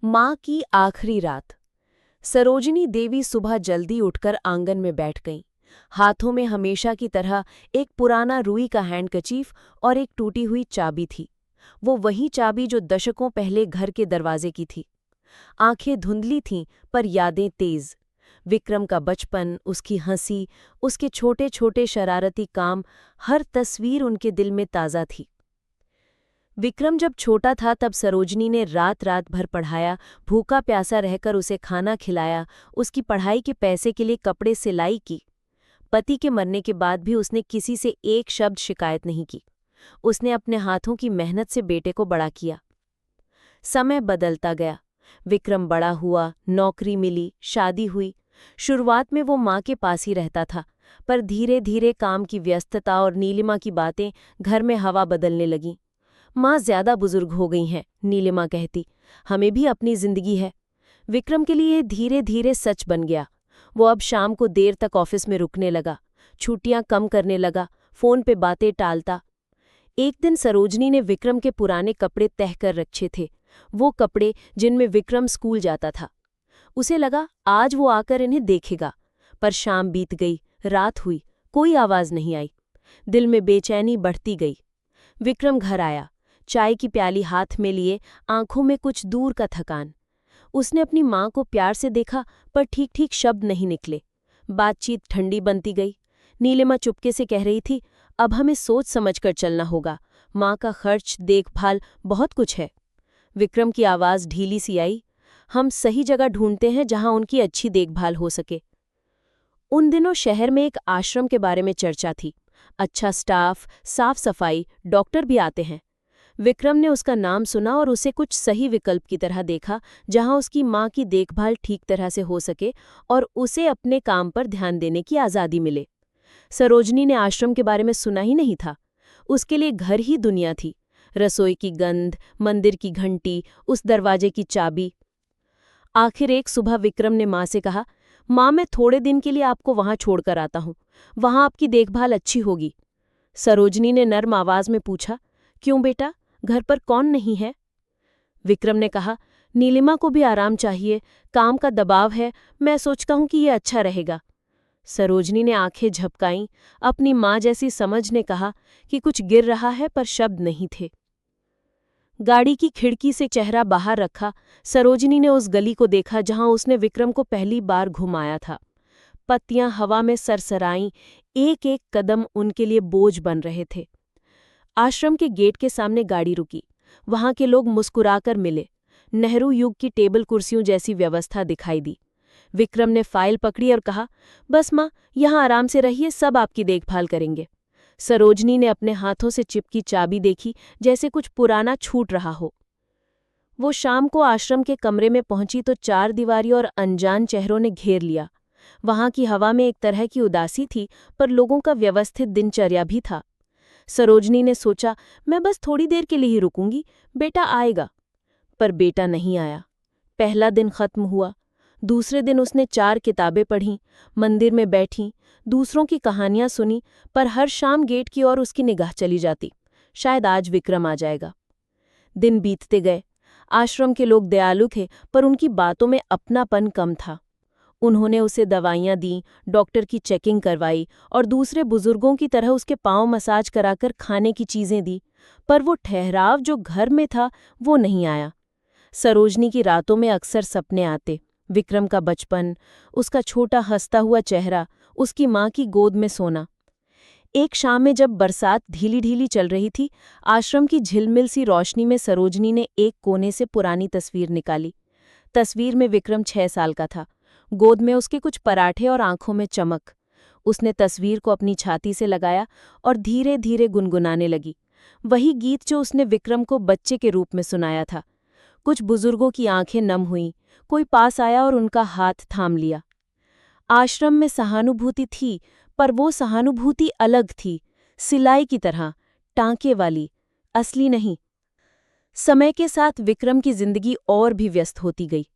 माँ की आखिरी रात। सरोजिनी देवी सुबह जल्दी उठकर आंगन में बैठ गईं। हाथों में हमेशा की तरह एक पुराना रुई का हैंडकचीफ और एक टूटी हुई चाबी थी। वो वही चाबी जो दशकों पहले घर के दरवाजे की थी। आंखें धुंधली थीं पर यादें तेज। विक्रम का बचपन, उसकी हंसी, उसके छोटे छोटे शरारती काम, हर तस्वीर उनके दिल में ताज़ा थी। विक्रम जब छोटा था तब सरोजनी ने रात रात भर पढ़ाया, भूखा प्यासा रहकर उसे खाना खिलाया, उसकी पढ़ाई के पैसे के लिए कपड़े सिलाई की। पति के मरने के बाद भी उसने किसी से एक शब्द शिकायत नहीं की। उसने अपने हाथों की मेहनत से बेटे को बड़ा किया। समय बदलता गया। विक्रम बड़ा हुआ, नौकरी मिली, शादी हुई। शुरुआत में वो माँ के पास ही रहता था, पर धीरे धीरे काम की व्यस्तता और नीलिमा की बातें घर में हवा बदलने लगीं। माँ ज्यादा बुजुर्ग हो गई हैं, नीलिमा कहती। हमें भी अपनी जिंदगी है। विक्रम के लिए धीरे धीरे सच बन गया। वो अब शाम को देर तक ऑफिस में रुकने लगा, छुट्टियां कम करने लगा, फोन पे बातें टालता। एक दिन सरोजनी ने विक्रम के पुराने कपड़े तह कर रखे थे, वो कपड़े जिनमें विक्रम स्कूल जाता था। उसे लगा आज वो आकर इन्हें देखेगा, पर शाम बीत गई, रात हुई, कोई आवाज नहीं आई। दिल में बेचैनी बढ़ती गई। विक्रम घर आया, चाय की प्याली हाथ में लिए, आंखों में कुछ दूर का थकान। उसने अपनी माँ को प्यार से देखा, पर ठीक ठीक शब्द नहीं निकले। बातचीत ठंडी बनती गई। नीलिमा चुपके से कह रही थी, अब हमें सोच समझकर चलना होगा। माँ का खर्च, देखभाल, बहुत कुछ है। विक्रम की आवाज़ ढीली सी आई, हम सही जगह ढूंढते हैं जहाँ उनकी अच्छी देखभाल हो सके। उन दिनों शहर में एक आश्रम के बारे में चर्चा थी। अच्छा स्टाफ, साफ सफाई, डॉक्टर भी आते हैं। विक्रम ने उसका नाम सुना और उसे कुछ सही विकल्प की तरह देखा, जहां उसकी माँ की देखभाल ठीक तरह से हो सके और उसे अपने काम पर ध्यान देने की आज़ादी मिले। सरोजनी ने आश्रम के बारे में सुना ही नहीं था। उसके लिए घर ही दुनिया थी। रसोई की गंध, मंदिर की घंटी, उस दरवाजे की चाबी। आखिर एक सुबह विक्रम ने माँ से कहा, माँ मैं थोड़े दिन के लिए आपको वहां छोड़कर आता हूँ, वहां आपकी देखभाल अच्छी होगी। सरोजनी ने नर्म आवाज में पूछा, क्यों बेटा, घर पर कौन नहीं है? विक्रम ने कहा, नीलिमा को भी आराम चाहिए, काम का दबाव है, मैं सोचता हूं कि ये अच्छा रहेगा। सरोजनी ने आंखें झपकाईं। अपनी माँ जैसी समझ ने कहा कि कुछ गिर रहा है, पर शब्द नहीं थे। गाड़ी की खिड़की से चेहरा बाहर रखा, सरोजनी ने उस गली को देखा जहां उसने विक्रम को पहली बार घुमाया था। पत्तियां हवा में सरसराईं, एक एक कदम उनके लिए बोझ बन रहे थे। आश्रम के गेट के सामने गाड़ी रुकी। वहां के लोग मुस्कुराकर मिले। नेहरू युग की टेबल कुर्सियों जैसी व्यवस्था दिखाई दी। विक्रम ने फाइल पकड़ी और कहा, बस माँ, यहाँ आराम से रहिए, सब आपकी देखभाल करेंगे। सरोजनी ने अपने हाथों से चिपकी चाबी देखी, जैसे कुछ पुराना छूट रहा हो। वो शाम को आश्रम के कमरे में पहुंची तो चार दीवारी और अनजान चेहरों ने घेर लिया। वहां की हवा में एक तरह की उदासी थी, पर लोगों का व्यवस्थित दिनचर्या भी था। सरोजनी ने सोचा, मैं बस थोड़ी देर के लिए ही रुकूंगी, बेटा आएगा। पर बेटा नहीं आया। पहला दिन खत्म हुआ। दूसरे दिन उसने 4 किताबें पढ़ीं, मंदिर में बैठीं, दूसरों की कहानियां सुनी, पर हर शाम गेट की ओर उसकी निगाह चली जाती। शायद आज विक्रम आ जाएगा। दिन बीतते गए। आश्रम के लोग दयालु थे, पर उनकी बातों में अपनापन कम था। उन्होंने उसे दवाइयां दीं, डॉक्टर की चेकिंग करवाई और दूसरे बुजुर्गों की तरह उसके पांव मसाज कराकर खाने की चीजें दी, पर वो ठहराव जो घर में था वो नहीं आया। सरोजनी की रातों में अक्सर सपने आते। विक्रम का बचपन, उसका छोटा हंसता हुआ चेहरा, उसकी माँ की गोद में सोना। एक शाम में जब बरसात ढीली ढीली चल रही थी, आश्रम की झिलमिल सी रोशनी में सरोजनी ने एक कोने से पुरानी तस्वीर निकाली। तस्वीर में विक्रम 6 साल का था। गोद में उसके कुछ पराठे और आंखों में चमक। उसने तस्वीर को अपनी छाती से लगाया और धीरे धीरे गुनगुनाने लगी, वही गीत जो उसने विक्रम को बच्चे के रूप में सुनाया था। कुछ बुजुर्गों की आंखें नम हुईं, कोई पास आया और उनका हाथ थाम लिया। आश्रम में सहानुभूति थी, पर वो सहानुभूति अलग थी, सिलाई की तरह, टांके वाली, असली नहीं। समय के साथ विक्रम की जिंदगी और भी व्यस्त होती गई।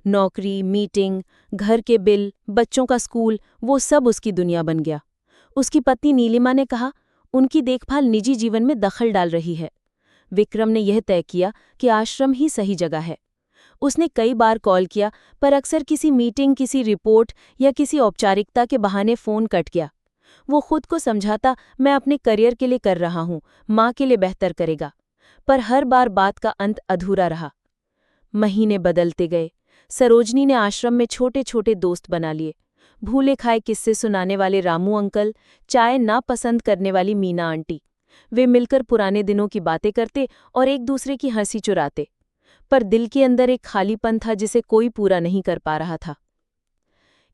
नौकरी, मीटिंग, घर के बिल, बच्चों का स्कूल, वो सब उसकी दुनिया बन गया। उसकी पत्नी नीलिमा ने कहा, उनकी देखभाल निजी जीवन में दखल डाल रही है। विक्रम ने यह तय किया कि आश्रम ही सही जगह है। उसने कई बार कॉल किया, पर अक्सर किसी मीटिंग, किसी रिपोर्ट या किसी औपचारिकता के बहाने फ़ोन कट गया। वो खुद को समझाता, मैं अपने करियर के लिए कर रहा हूँ, माँ के लिए बेहतर करेगा। पर हर बार बात का अंत अधूरा रहा। महीने बदलते गए। सरोजनी ने आश्रम में छोटे छोटे दोस्त बना लिए। भूले खाए किस्से सुनाने वाले रामू अंकल, चाय ना पसंद करने वाली मीना आंटी। वे मिलकर पुराने दिनों की बातें करते और एक दूसरे की हंसी चुराते। पर दिल के अंदर एक खालीपन था जिसे कोई पूरा नहीं कर पा रहा था।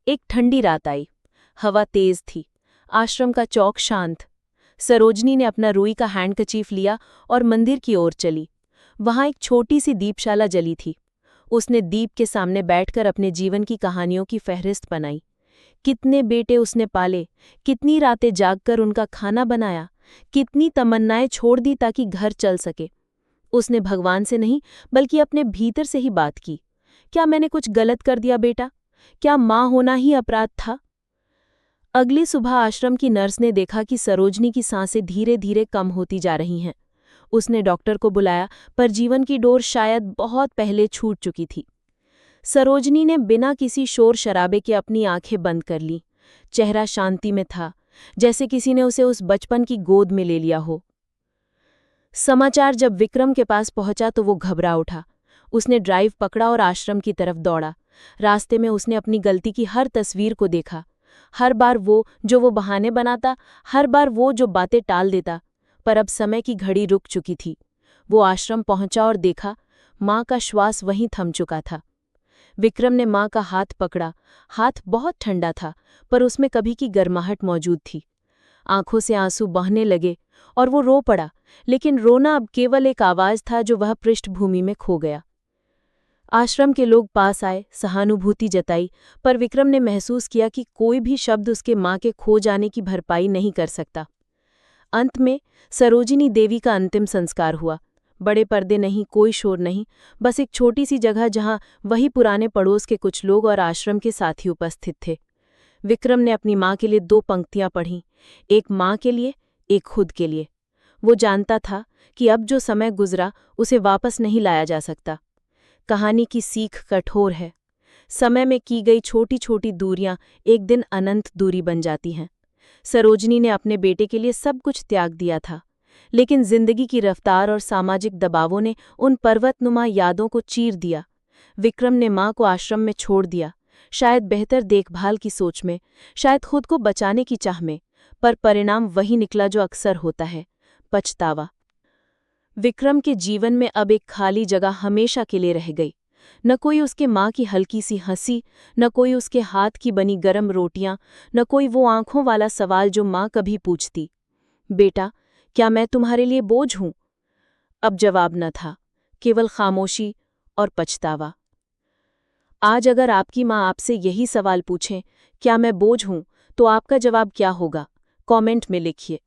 एक ठंडी रात आई। हवा तेज थी। आश्रम का चौक शांत। सरोजनी ने अपना रुई का हैंडकचीफ लिया और मंदिर की ओर चली। वहां एक छोटी सी दीपशाला जली थी। उसने दीप के सामने बैठकर अपने जीवन की कहानियों की फहरिस्त बनाई। कितने बेटे उसने पाले, कितनी रातें जागकर उनका खाना बनाया, कितनी तमन्नाएं छोड़ दी ताकि घर चल सके। उसने भगवान से नहीं, बल्कि अपने भीतर से ही बात की। क्या मैंने कुछ गलत कर दिया बेटा? क्या माँ होना ही अपराध था? अगली सुबह आश्रम की नर्स ने देखा कि सरोजनी की सांसें धीरे धीरे कम होती जा रही हैं। उसने डॉक्टर को बुलाया, पर जीवन की डोर शायद बहुत पहले छूट चुकी थी। सरोजनी ने बिना किसी शोर शराबे के अपनी आंखें बंद कर लीं। चेहरा शांति में था, जैसे किसी ने उसे उस बचपन की गोद में ले लिया हो। समाचार जब विक्रम के पास पहुंचा तो वो घबरा उठा। उसने ड्राइव पकड़ा और आश्रम की तरफ दौड़ा। रास्ते में उसने अपनी गलती की हर तस्वीर को देखा। हर बार वो बहाने बनाता, हर बार वो जो बातें टाल देता। पर अब समय की घड़ी रुक चुकी थी। वो आश्रम पहुंचा और देखा, माँ का श्वास वहीं थम चुका था। विक्रम ने माँ का हाथ पकड़ा। हाथ बहुत ठंडा था, पर उसमें कभी की गर्माहट मौजूद थी। आंखों से आंसू बहने लगे और वो रो पड़ा, लेकिन रोना अब केवल एक आवाज था जो वह पृष्ठभूमि में खो गया। आश्रम के लोग पास आए, सहानुभूति जताई, पर विक्रम ने महसूस किया कि कोई भी शब्द उसके माँ के खो जाने की भरपाई नहीं कर सकता। अंत में सरोजिनी देवी का अंतिम संस्कार हुआ। बड़े पर्दे नहीं, कोई शोर नहीं, बस एक छोटी सी जगह जहां वही पुराने पड़ोस के कुछ लोग और आश्रम के साथी उपस्थित थे। विक्रम ने अपनी माँ के लिए 2 पंक्तियां पढ़ीं, एक माँ के लिए, एक खुद के लिए। वो जानता था कि अब जो समय गुजरा उसे वापस नहीं लाया जा सकता। कहानी की सीख कठोर है। समय में की गई छोटी छोटी दूरियां एक दिन अनंत दूरी बन जाती हैं। सरोजनी ने अपने बेटे के लिए सब कुछ त्याग दिया था, लेकिन जिंदगी की रफ्तार और सामाजिक दबावों ने उन पर्वतनुमा यादों को चीर दिया। विक्रम ने माँ को आश्रम में छोड़ दिया, शायद बेहतर देखभाल की सोच में, शायद खुद को बचाने की चाह में, पर परिणाम वही निकला जो अक्सर होता है, पछतावा। विक्रम के जीवन में अब एक खाली जगह हमेशा के लिए रह गई। न कोई उसके माँ की हल्की सी हंसी, न कोई उसके हाथ की बनी गरम रोटियां, न कोई वो आंखों वाला सवाल जो माँ कभी पूछती, बेटा क्या मैं तुम्हारे लिए बोझ हूं? अब जवाब न था, केवल खामोशी और पछतावा। आज अगर आपकी माँ आपसे यही सवाल पूछें, क्या मैं बोझ हूं, तो आपका जवाब क्या होगा? कमेंट में लिखिए।